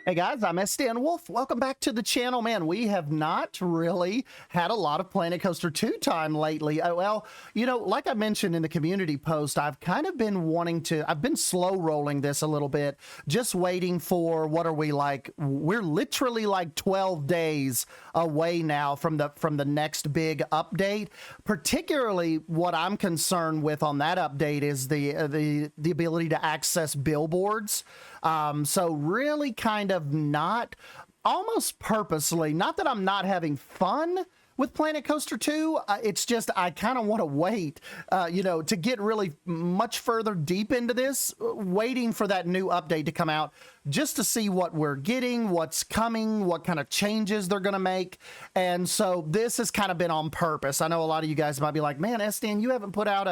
Hey guys, I'm Sdanwolf. Welcome back to the channel. Man, we have not really had a lot of Planet Coaster 2 time lately. Well, you know, like I mentioned in the community post, I've kind of been I've been slow rolling this a little bit, just waiting for, what are we like? We're literally like 12 days away now from the next big update. Particularly what I'm concerned with on that update is the ability to access billboards. So really kind of not, almost purposely, not that I'm not having fun with Planet Coaster 2, it's just I kind of want to wait, to get really much further deep into this, waiting for that new update to come out just to see what we're getting, what's coming, what kind of changes they're going to make. And so this has kind of been on purpose. I know a lot of you guys might be like, man, Sdan, you haven't put out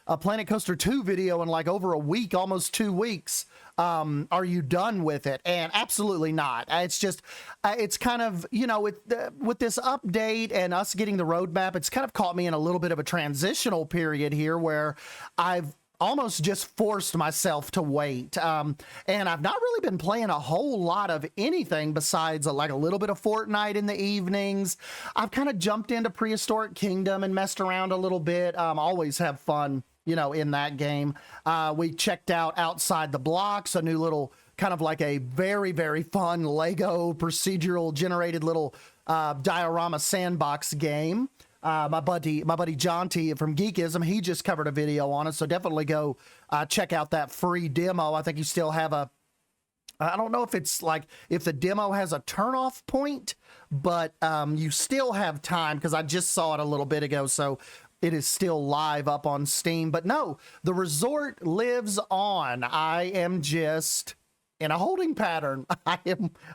a Planet Coaster 2 video in like over a week, almost 2 weeks. Are you done with it? And absolutely not. It's just, it's kind of, with this update and us getting the roadmap, it's kind of caught me in a little bit of a transitional period here where I've almost just forced myself to wait. And I've not really been playing a whole lot of anything besides like a little bit of Fortnite in the evenings. I've kind of jumped into Prehistoric Kingdom and messed around a little bit. Always have fun, in that game. We checked out Outside the Blocks, a new little kind of like a very, very fun Lego procedural generated little diorama sandbox game. My buddy Jonty from Geekism, he just covered a video on it, so definitely go check out that free demo. I think you still have I don't know if it's like, if the demo has a turnoff point, but you still have time, because I just saw it a little bit ago, so it is still live up on Steam. But no, the resort lives on. I am just in a holding pattern.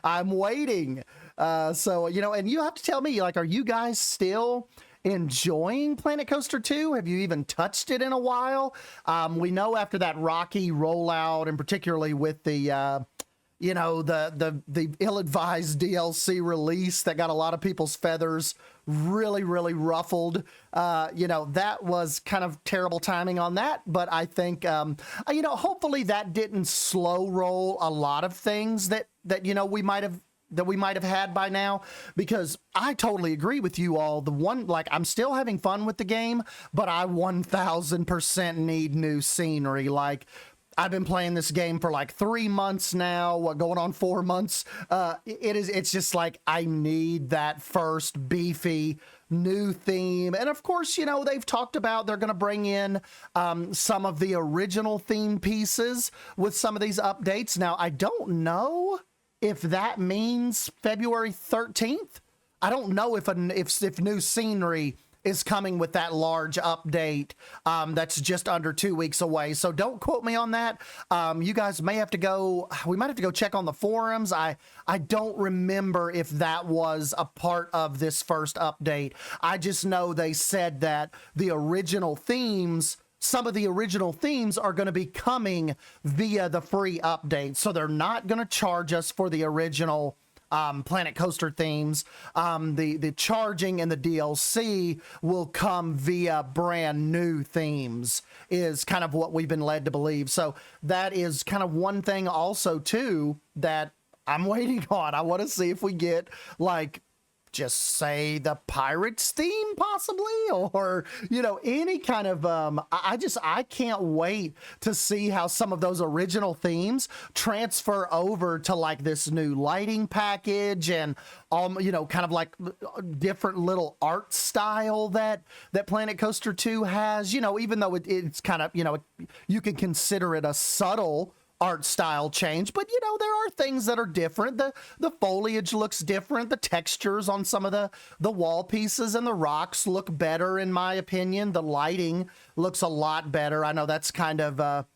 I'm waiting. So, and you have to tell me, like, are you guys still enjoying Planet Coaster 2? Have you even touched it in a while? We know after that rocky rollout, and particularly with the the ill-advised DLC release that got a lot of people's feathers really, really ruffled. That was kind of terrible timing on that. But I think, hopefully that didn't slow roll a lot of things that we might have had by now, because I totally agree with you all. I'm still having fun with the game, but I 1000% need new scenery. Like, I've been playing this game for like 3 months now, going on 4 months. It's just like, I need that first beefy new theme. And of course, they've talked about they're going to bring in some of the original theme pieces with some of these updates. Now, I don't know if that means February 13th. I don't know if new scenery is coming with that large update that's just under 2 weeks away. So don't quote me on that. You guys may have to go, we might have to go check on the forums. I don't remember if that was a part of this first update. I just know they said that the original themes, some of the original themes are going to be coming via the free update. So they're not going to charge us for the original Planet Coaster themes. The charging and the DLC will come via brand new themes, is kind of what we've been led to believe. So that is kind of one thing also too that I'm waiting on. I want to see if we get, like, just say the Pirates theme possibly, or any kind of I can't wait to see how some of those original themes transfer over to like this new lighting package and kind of like different little art style that Planet Coaster 2 has, even though it's kind of, you can consider it a subtle art style change, but there are things that are different. The foliage looks different. The textures on some of the wall pieces and the rocks look better, in my opinion. The lighting looks a lot better. I know that's kind of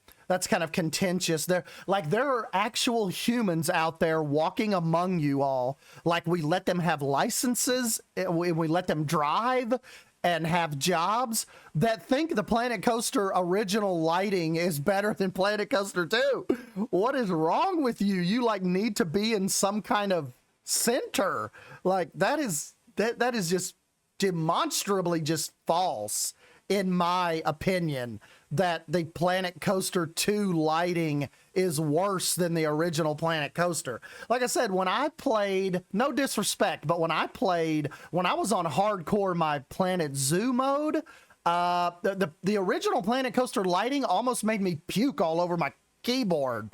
contentious. There are actual humans out there walking among you all. Like, we let them have licenses, we let them drive and have jobs, that think the Planet Coaster original lighting is better than Planet Coaster 2. What is wrong with you? You like need to be in some kind of center. Like, that is just demonstrably just false, in my opinion. that the Planet Coaster 2 lighting is worse than the original Planet Coaster. Like I said, when I played, no disrespect, but when I was on hardcore my Planet Zoo mode, the original Planet Coaster lighting almost made me puke all over my keyboard.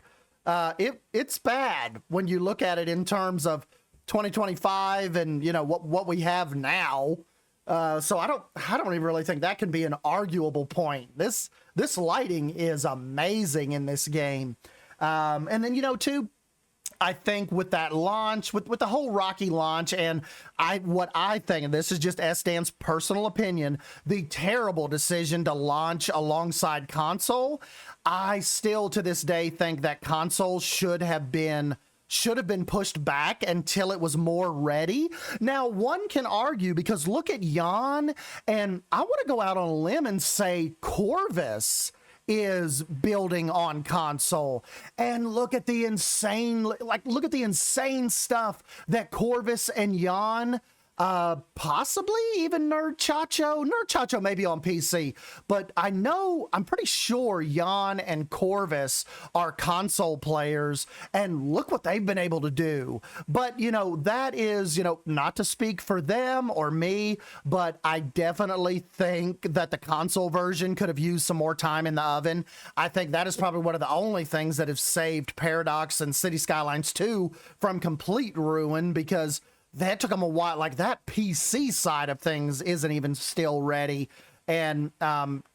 It's bad when you look at it in terms of 2025 and what we have now. So I don't even really think that can be an arguable point. This lighting is amazing in this game. And then, too, I think with that launch, with the whole Rocky launch, and what I think, and this is just Sdan's personal opinion, the terrible decision to launch alongside console, I still to this day think that console should have been pushed back until it was more ready. Now, one can argue, because look at Jan, and I want to go out on a limb and say Corvus is building on console, and look at the insane stuff that Corvus and Jan, possibly even Nerd Chacho maybe on PC, but I'm pretty sure Jan and Corvus are console players, and look what they've been able to do. But that is not to speak for them or me, but I definitely think that the console version could have used some more time in the oven. I think that is probably one of the only things that have saved Paradox and City Skylines 2 from complete ruin, because that took them a while. Like, that PC side of things isn't even still ready. And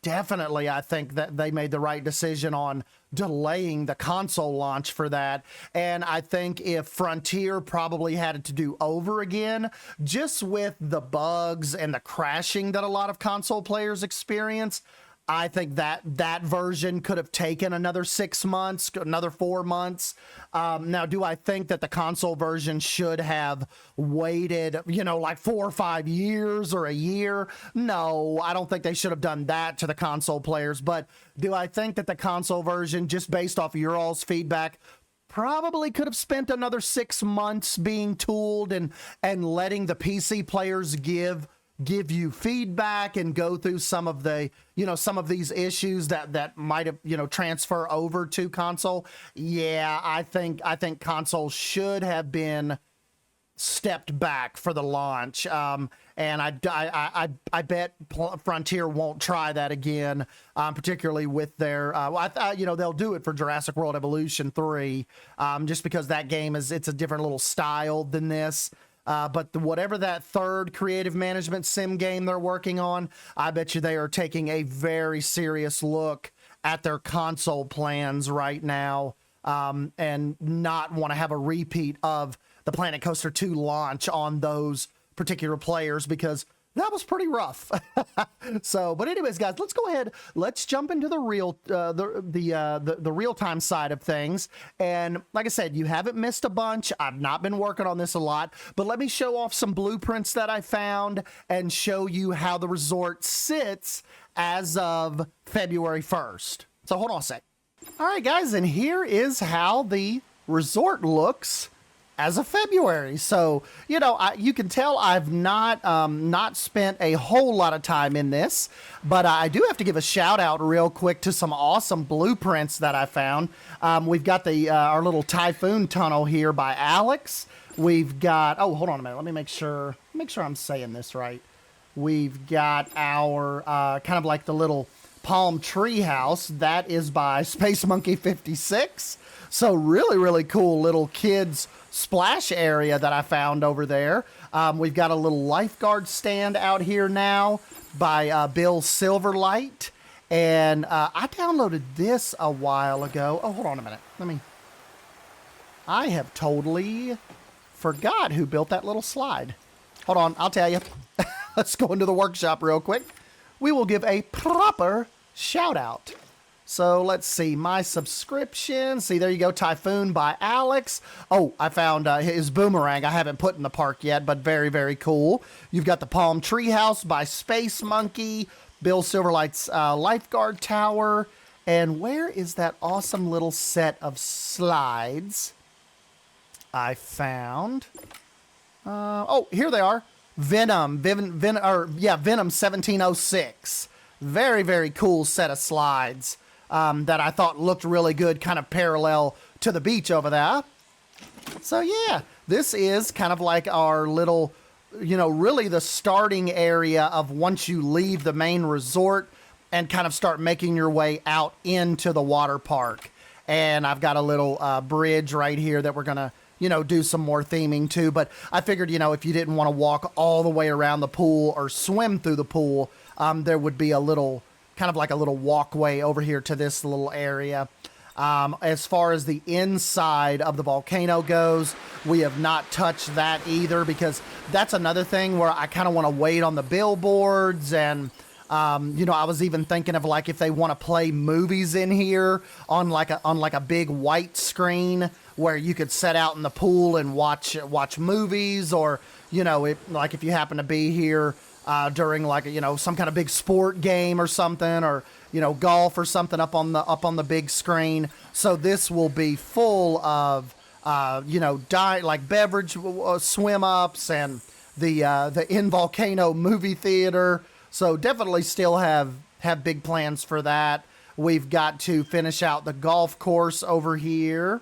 definitely, I think that they made the right decision on delaying the console launch for that. And I think if Frontier probably had it to do over again, just with the bugs and the crashing that a lot of console players experience, I think that version could have taken another 6 months, another 4 months. Now, do I think that the console version should have waited, like 4 or 5 years or a year? No, I don't think they should have done that to the console players. But do I think that the console version, just based off of your all's feedback, probably could have spent another 6 months being tooled and letting the PC players give you feedback and go through some of the some of these issues that might have transfer over to console? Yeah, I think console should have been stepped back for the launch, and I bet Frontier won't try that again, particularly with their they'll do it for Jurassic World Evolution 3, just because that game it's a different little style than this. But whatever that third creative management sim game they're working on, I bet you they are taking a very serious look at their console plans right now, and not want to have a repeat of the Planet Coaster 2 launch on those particular players, because that was pretty rough. So, but anyways, guys, let's go ahead. Let's jump into the real-time side of things. And like I said, you haven't missed a bunch. I've not been working on this a lot, but let me show off some blueprints that I found and show you how the resort sits as of February 1st. So hold on a sec. All right, guys, and here is how the resort looks as of February. So, you can tell I've not spent a whole lot of time in this, but I do have to give a shout out real quick to some awesome blueprints that I found. We've got our little typhoon tunnel here by Alex. We've got, oh, hold on a minute. Let me make sure I'm saying this right. We've got our kind of like the little palm tree house. That is by Space Monkey 56. So really, really cool little kids splash area that I found over there. We've got a little lifeguard stand out here now by Bill Silverlight. And I downloaded this a while ago. Oh, hold on a minute. I have totally forgot who built that little slide. Hold on, I'll tell you. Let's go into the workshop real quick. We will give a proper shout out. So let's see, my subscription. See, there you go, Typhoon by Alex. Oh, I found his boomerang I haven't put in the park yet, but very, very cool. You've got the Palm Treehouse by Space Monkey, Bill Silverlight's Lifeguard Tower. And where is that awesome little set of slides I found? Oh, here they are. Venom 1706. Very, very cool set of slides that I thought looked really good, kind of parallel to the beach over there. So yeah, this is kind of like our little, really the starting area of once you leave the main resort and kind of start making your way out into the water park. And I've got a little bridge right here that we're going to, do some more theming to. But I figured, if you didn't want to walk all the way around the pool or swim through the pool, there would be a little, kind of like a little walkway over here to this little area. As far as the inside of the volcano goes, we have not touched that either, because that's another thing where I kind of want to wait on the billboards. And I was even thinking of like if they want to play movies in here on like a big white screen where you could set out in the pool and watch movies, or like if you happen to be here during like some kind of big sport game or something, or golf or something up on the big screen. So this will be full of like beverage swim ups and the in volcano movie theater. So definitely still have big plans for that. We've got to finish out the golf course over here.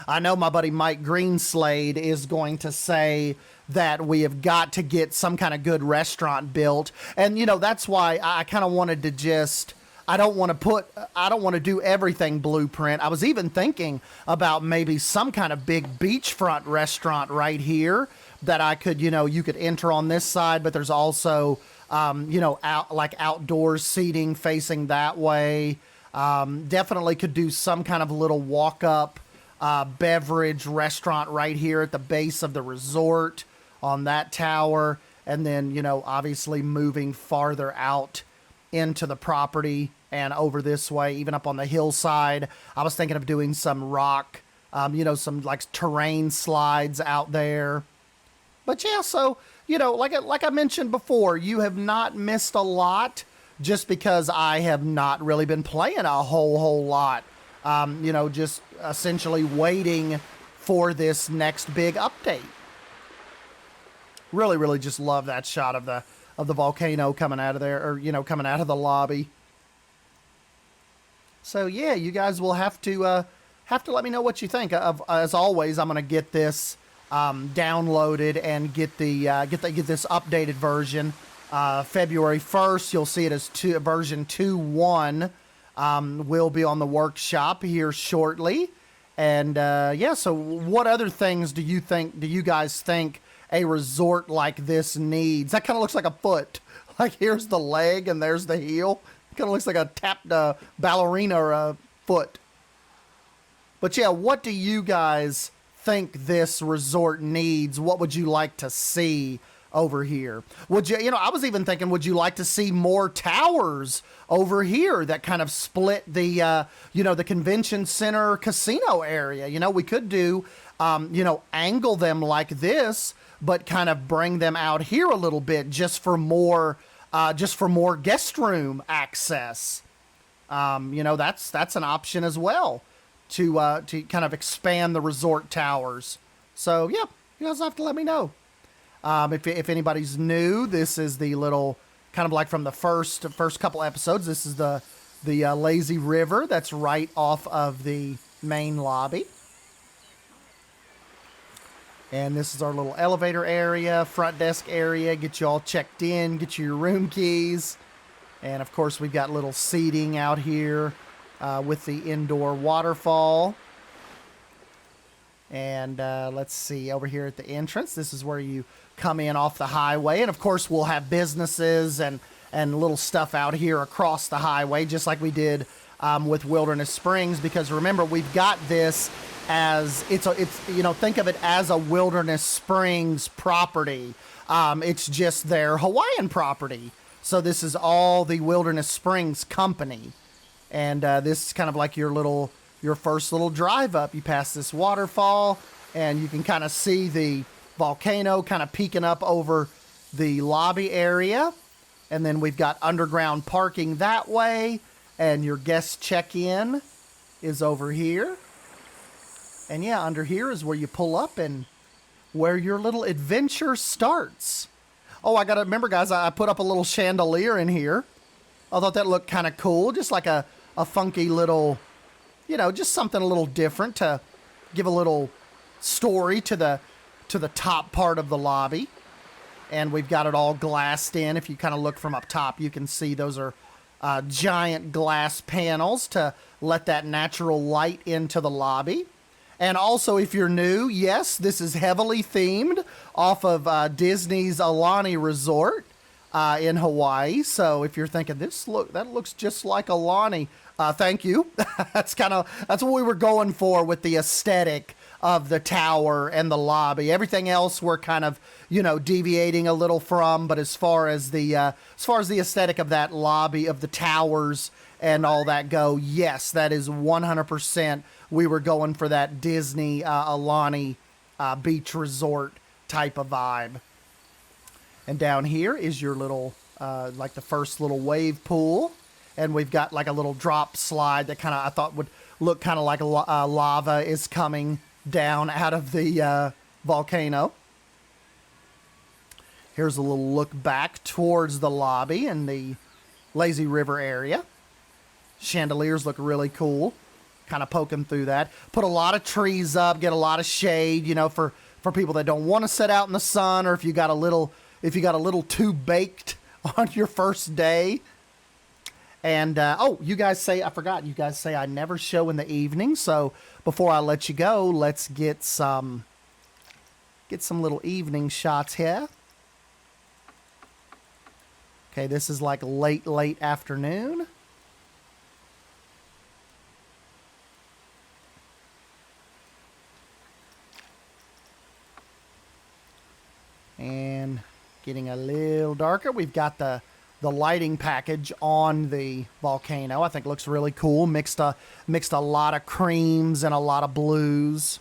I know my buddy Mike Greenslade is going to say that we have got to get some kind of good restaurant built. And, that's why I kind of wanted to just, I don't want to do everything blueprint. I was even thinking about maybe some kind of big beachfront restaurant right here that I could, you could enter on this side, but there's also, outdoors seating facing that way. Definitely could do some kind of little walk up beverage restaurant right here at the base of the resort on that tower. And then, obviously moving farther out into the property and over this way, even up on the hillside. I was thinking of doing some rock, some like terrain slides out there. But yeah, so, like I mentioned before, you have not missed a lot just because I have not really been playing a whole lot. Just essentially waiting for this next big update. Really, really just love that shot of the volcano coming out of there, or coming out of the lobby. So yeah, you guys will have to let me know what you think. As always, I'm gonna get this downloaded and get this updated version. February 1st, you'll see it as version 2.1. Will be on the workshop here shortly. And so what other things do you guys think a resort like this needs? That kind of looks like a foot. Like here's the leg and there's the heel. Kind of looks like a tapped ballerina or a foot. But yeah, what do you guys think this resort needs? What would you like to see over here? Would you, I was even thinking, would you like to see more towers over here that kind of split the, the convention center casino area? We could do, angle them like this, but kind of bring them out here a little bit just for more guest room access. That's an option as well to kind of expand the resort towers. So yeah, you guys have to let me know. If anybody's new, this is the little kind of like from the first couple episodes. This is the lazy river that's right off of the main lobby. And this is our little elevator area, front desk area, get you all checked in, get you your room keys. And of course, we've got little seating out here with the indoor waterfall. And let's see, over here at the entrance, this is where you come in off the highway. And of course, we'll have businesses and little stuff out here across the highway, just like we did with Wilderness Springs. Because remember, we've got this as it's think of it as a Wilderness Springs property. It's just their Hawaiian property. So this is all the Wilderness Springs company. And this is kind of like your first little drive up. You pass this waterfall and you can kind of see the volcano kind of peeking up over the lobby area. And then we've got underground parking that way. And your guest check-in is over here. And yeah, under here is where you pull up and where your little adventure starts. Oh, I got to remember, guys, I put up a little chandelier in here. I thought that looked kind of cool, just like a funky little, you know, just something a little different to give a little story to the top part of the lobby. And we've got it all glassed in. If you kind of look from up top, you can see those are giant glass panels to let that natural light into the lobby. And also, if you're new, yes, this is heavily themed off of Disney's Aulani Resort in Hawaii. So if you're thinking that looks just like Aulani, thank you. That's what we were going for with the aesthetic of the tower and the lobby. Everything else we're kind of, you know, deviating a little from, but as far as the aesthetic of that lobby, of the towers and all that go, yes, that is 100%. We were going for that Disney Aulani beach resort type of vibe. And down here is your little, like the first little wave pool. And we've got like a little drop slide that kind of, I thought would look kind of like lava is coming down out of the volcano. Here's a little look back towards the lobby and the lazy river area. Chandeliers look really cool, kind of poking through that. Put a lot of trees up, get a lot of shade, you know, for people that don't want to sit out in the sun, or if you got a little too baked on your first day. And, oh, you guys say, I forgot, you guys say I never show in the evening. So before I let you go, let's get some little evening shots here. Okay, this is like late afternoon. And getting a little darker. We've got the lighting package on the volcano. I think looks really cool. Mixed a lot of creams and a lot of blues.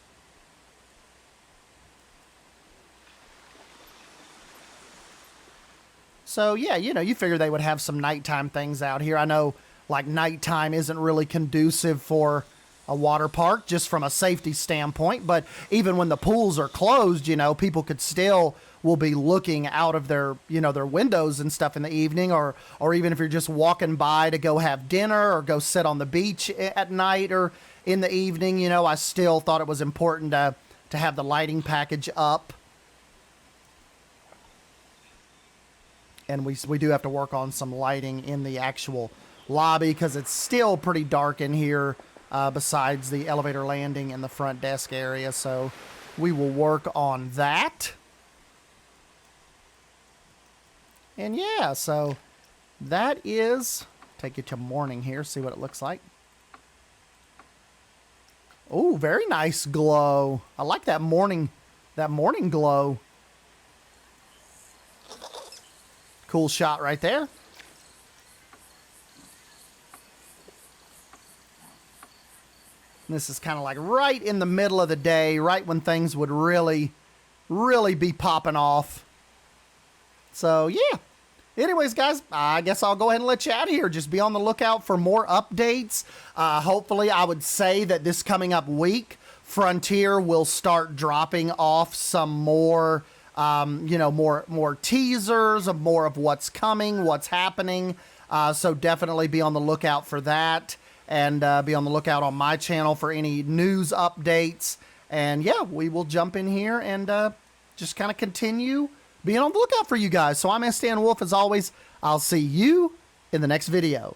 So yeah, you know, you figure they would have some nighttime things out here. I know like nighttime isn't really conducive for a water park just from a safety standpoint, but even when the pools are closed, you know, people will be looking out of their, you know, their windows and stuff in the evening, or even if you're just walking by to go have dinner or go sit on the beach at night or in the evening, you know, I still thought it was important to have the lighting package up. And we do have to work on some lighting in the actual lobby because it's still pretty dark in here, besides the elevator landing and the front desk area. So we will work on that. And yeah, so that is, take you to morning here, see what it looks like. Oh, very nice glow. I like that morning glow. Cool shot right there. This is kind of like right in the middle of the day, right when things would really be popping off. So yeah. Anyways, guys, I guess I'll go ahead and let you out of here. Just be on the lookout for more updates. Hopefully, I would say that this coming up week, Frontier will start dropping off some more, you know, more teasers of more of what's coming, what's happening. So definitely be on the lookout for that, and be on the lookout on my channel for any news updates. And yeah, we will jump in here and just kind of continue being on the lookout for you guys. So I'm Sdanwolf as always. I'll see you in the next video.